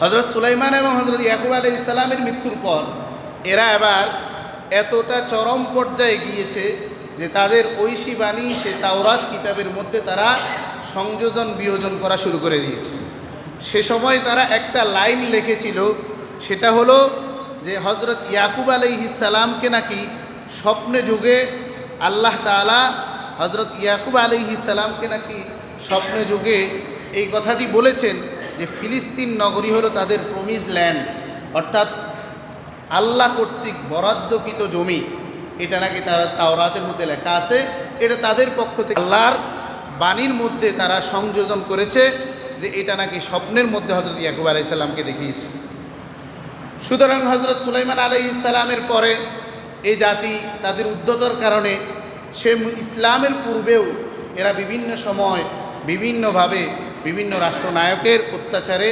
হজরত সুলাইমান এবং হজরত ইয়াকুব আলাইহিস সালামের মৃত্যুর পর এরা এবার এতটা চরম পর্যায়ে গিয়েছে যে তাদের ঐশী বাণী সে তাওরাত কিতাবের মধ্যে তারা সংযোজন বিয়োজন করা শুরু করে দিয়েছে। সে সময় তারা একটা লাইন লিখেছিল, সেটা হলো যে হজরত ইয়াকুব আলাইহিস সালামকে নাকি স্বপ্নে যুগে আল্লাহ তাআলা হজরত ইয়াকুব আলাইহিস সালামকে নাকি স্বপ্নে যুগে এই কথাটি বলেছেন যে ফিলিস্তিন নগরী হলো তাদের প্রমিস ল্যান্ড, অর্থাৎ আল্লাহ কর্তৃক বরাদ্দকৃত জমি। এটা নাকি তারা তাওরাতের মধ্যে লেখা আছে, এটা তাদের পক্ষ থেকে আল্লাহর বাণীর মধ্যে তারা সংযোজন করেছে যে এটা নাকি স্বপ্নের মধ্যে হজরত ইয়াকুব আলাইহিস সালামকে দেখিয়েছে। সুতরাং হজরত সুলাইমান আলাইহিস সালামের পরে এই জাতি তাদের উদ্ধতার কারণে সে ইসলামের পূর্বেও এরা বিভিন্ন সময় বিভিন্নভাবে বিভিন্ন রাষ্ট্রনায়কের অত্যাচারে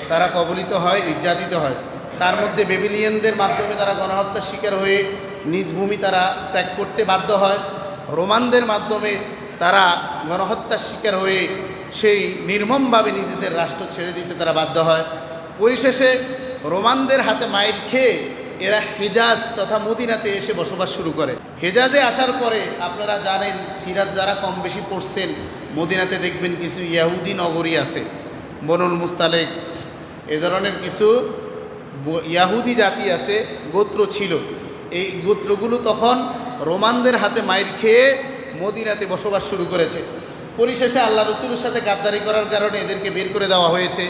তারা কবলিত হয়, নির্যাতিত হয়। তার মধ্যে বেবিলিয়ানদের মাধ্যমে তারা গণহত্যার শিকার হয়ে নিজ ভূমি তারা ত্যাগ করতে বাধ্য হয়। রোমানদের মাধ্যমে তারা গণহত্যার শিকার হয়ে সেই নির্মমভাবে নিজেদের রাষ্ট্র ছেড়ে দিতে তারা বাধ্য হয়। পরিশেষে রোমানদের হাতে মাইর খেয়ে এরা হেজাজ তথা মদিনাতে এসে বসবাস শুরু করে। হেজাজে আসার পরে আপনারা জানেন, সিরাত যারা কম বেশি পড়ছেন, মদিনাতে দেখবেন কিছু ইয়াহুদি নগরী আছে, বনুল মুস্তালেক, এ ধরনের কিছু ইয়াহুদি জাতি আছে, গোত্র ছিল। এই গোত্রগুলো তখন রোমানদের হাতে মাইর খেয়ে মদিনাতে বসবাস শুরু করেছে। পরিশেষে আল্লাহ রসুলের সাথে গাদ্দারি করার কারণে এদেরকে বের করে দেওয়া হয়েছে।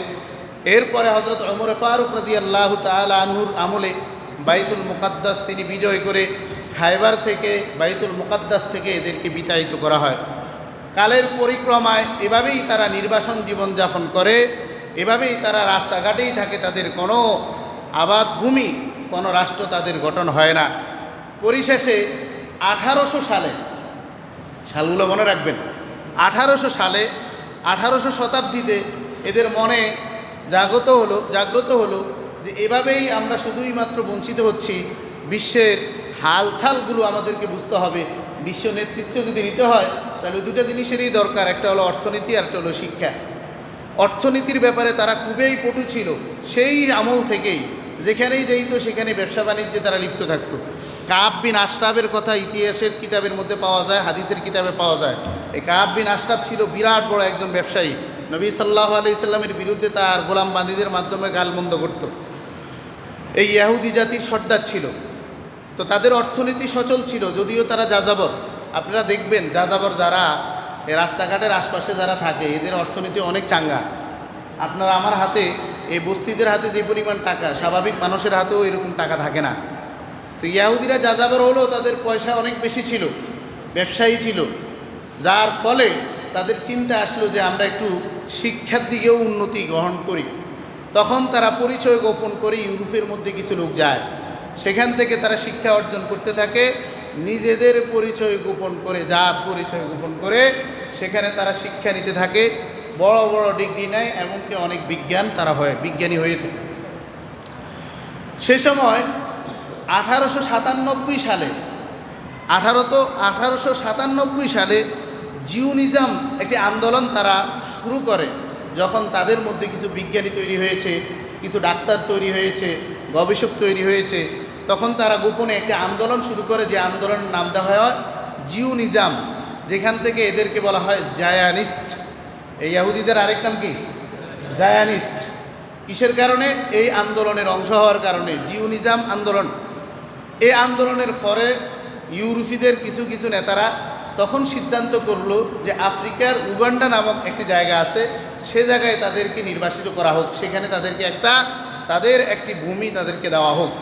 এরপরে হজরত ওমর ফারুক রাদিয়াল্লাহু তাআলা আনহুর আমলে বাইতুল মুকাদ্দাস তিনি বিজয় করে খায়বার থেকে বাইতুল মুকাদ্দাস থেকে এদেরকে বিতাড়িত করা হয়। কালের পরিক্রমায় এভাবেই তারা নির্বাসন জীবনযাপন করে, এভাবেই তারা রাস্তাঘাটেই থাকে, তাদের কোনো আবাদ ভূমি, কোনো রাষ্ট্র তাদের গঠন হয় না। পরিশেষে 1800 সালে, সালগুলো মনে রাখবেন, 1800 সালে 1800 শতাব্দীতে এদের মনে জাগ্রত হলো যে এভাবেই আমরা শুধুই মাত্র বঞ্চিত হচ্ছি। বিশ্বের হালচালগুলো আমাদেরকে বুঝতে হবে। বিশ্ব নেতৃত্ব যদি নিতে হয় তাহলে দুটো জিনিসেরই দরকার, একটা হলো অর্থনীতি আর একটা হলো শিক্ষা। অর্থনীতির ব্যাপারে তারা খুবই পটু ছিল, সেই আমল থেকেই যেখানেই যেত সেখানে ব্যবসা বাণিজ্যে তারা লিপ্ত থাকতো। কাব বিন আশরাফের কথা ইতিহাসের কিতাবের মধ্যে পাওয়া যায়, হাদিসের কিতাবে পাওয়া যায়। এই কাব বিন আশরাফ ছিল বিরাট বড় একজন ব্যবসায়ী। নবী সাল্লাল্লাহু আলাইহি সাল্লামের বিরুদ্ধে তার গোলাম বান্দীদের মাধ্যমে গালমন্দ করত। এই ইহুদি জাতির সর্দার ছিল, তো তাদের অর্থনীতি সচল ছিল, যদিও তারা যাযাবর। আপনারা দেখবেন যাযাবর যারা এই রাস্তাঘাটের আশপাশে যারা থাকে এদের অর্থনীতি অনেক চাঙ্গা। আপনারা আমার হাতে এই বস্তিদের হাতে যে পরিমাণ টাকা, স্বাভাবিক মানুষের হাতেও এরকম টাকা থাকে না। তো ইহুদিরা যাযাবর হলেও তাদের পয়সা অনেক বেশি ছিল, ব্যবসায়ী ছিল, যার ফলে তাদের চিন্তা আসলো যে আমরা একটু শিক্ষার দিকেও উন্নতি গ্রহণ করি। তখন তারা পরিচয় গোপন করে ইউরোপের মধ্যে কিছু লোক যায়, সেখান থেকে তারা শিক্ষা অর্জন করতে থাকে, নিজেদের পরিচয় গোপন করে, জাত পরিচয় গোপন করে সেখানে তারা শিক্ষা নিতে থাকে, বড় বড় ডিগ্রি নেয়, এমনকি অনেক বিজ্ঞানী হয়ে থাকে। সে সময় 1897 সালে 1897 সালে জিওনিজম একটি আন্দোলন তারা শুরু করে। যখন তাদের মধ্যে কিছু বিজ্ঞানী তৈরি হয়েছে, কিছু ডাক্তার তৈরি হয়েছে, গবেষক তৈরি হয়েছে, তখন তারা গোপনে একটি আন্দোলন শুরু করে, যে আন্দোলনের নাম দেওয়া হয় জিওনিজম, যেখান থেকে এদেরকে বলা হয় জায়ানিস্ট। এই ইহুদিদের আরেক নাম কি? জায়ানিস্ট। কিসের কারণে? এই আন্দোলনের অংশ হওয়ার কারণে, জিওনিজম আন্দোলন। এই আন্দোলনের পরে ইউরোপীদের কিছু কিছু নেতারা তখন সিদ্ধান্ত করলো যে আফ্রিকার উগান্ডা নামক একটি জায়গা আছে, সে জায়গায় তাদেরকে নির্বাসিত করা হোক, সেখানে তাদের একটি ভূমি তাদেরকে দেওয়া হোক,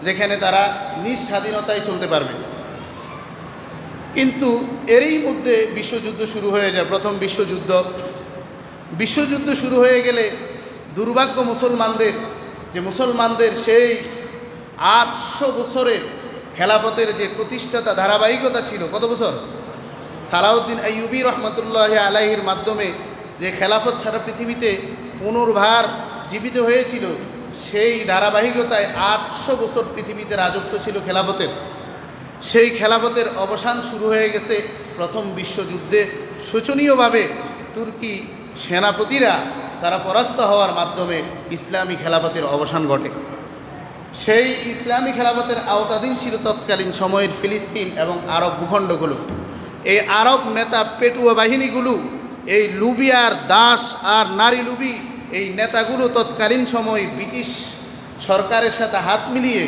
যেখানে তারা নিজ স্বাধীনতায় চলতে পারবে। কিন্তু এরই মধ্যে বিশ্বযুদ্ধ শুরু হয়ে যায়, প্রথম বিশ্বযুদ্ধ শুরু হয়ে গেলে দুর্ভাগ্য মুসলমানদের সেই 800 বছরের খেলাফতের যে প্রতিষ্ঠাতা ধারাবাহিকতা ছিল, কত বছর? সালাউদ্দিন আইয়ুবী রহমতুল্লাহ আলাইহির মাধ্যমে যে খেলাফত সারা পৃথিবীতে পুনর্বার জীবিত হয়েছিল, সেই ধারাবাহিকতায় 800 বছর পৃথিবীতে রাজত্ব ছিল খেলাফতের। সেই খেলাফতের অবসান শুরু হয়ে গেছে প্রথম বিশ্বযুদ্ধে। শোচনীয়ভাবে তুর্কি সেনাপতিরা তারা পরাস্ত হওয়ার মাধ্যমে ইসলামী খেলাফতের অবসান ঘটে। সেই ইসলামী খেলাফতের আওতাধীন ছিল তৎকালীন সময়ের ফিলিস্তিন এবং আরব ভূখণ্ডগুলো। এই আরব নেতা পেটুয়া বাহিনীগুলো, এই লুবিয়ার দাস আর নারী লুবি এই নেতাগুলো তৎকালীন সময় ব্রিটিশ সরকারের সাথে হাত মিলিয়ে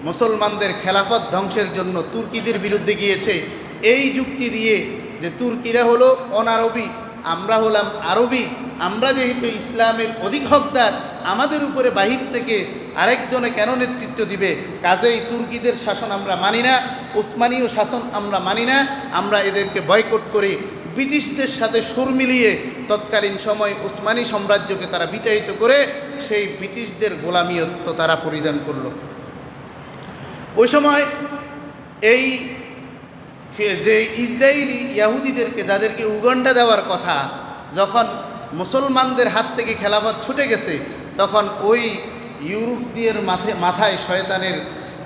মুসলমানদের খেলাফত ধ্বংসের জন্য তুর্কিদের বিরুদ্ধে গিয়েছে, এই যুক্তি দিয়ে যে তুর্কিরা হলো অনারবি, আমরা হলাম আরবি, আমরা যেহেতু ইসলামের অধিক হকদার, আমাদের উপরে বাহির থেকে আরেকজনে কেন নেতৃত্ব দিবে, কাজেই তুর্কিদের শাসন আমরা মানি না, ওসমানীয় শাসন আমরা মানি না, আমরা এদেরকে বয়কট করে ব্রিটিশদের সাথে সুর মিলিয়ে তৎকালীন সময় ওসমানী সাম্রাজ্যকে তারা বিতাড়িত করে সেই ব্রিটিশদের গোলামিয়ত্ব তারা পরিধান করল। ওই সময় এই যে ইসরায়েলি ইয়াহুদিদেরকে, যাদেরকে উগান্ডা দেওয়ার কথা, যখন মুসলমানদের হাত থেকে খেলাফত ছুটে গেছে, তখন ওই ইউরোপীয়দের মাথায় শয়তানের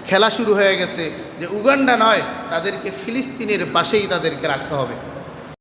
খেলা শুরু হয়ে গেছে যে উগান্ডা নয়, তাদেরকে ফিলিস্তিনের পাশেই তাদেরকে রাখতে হবে।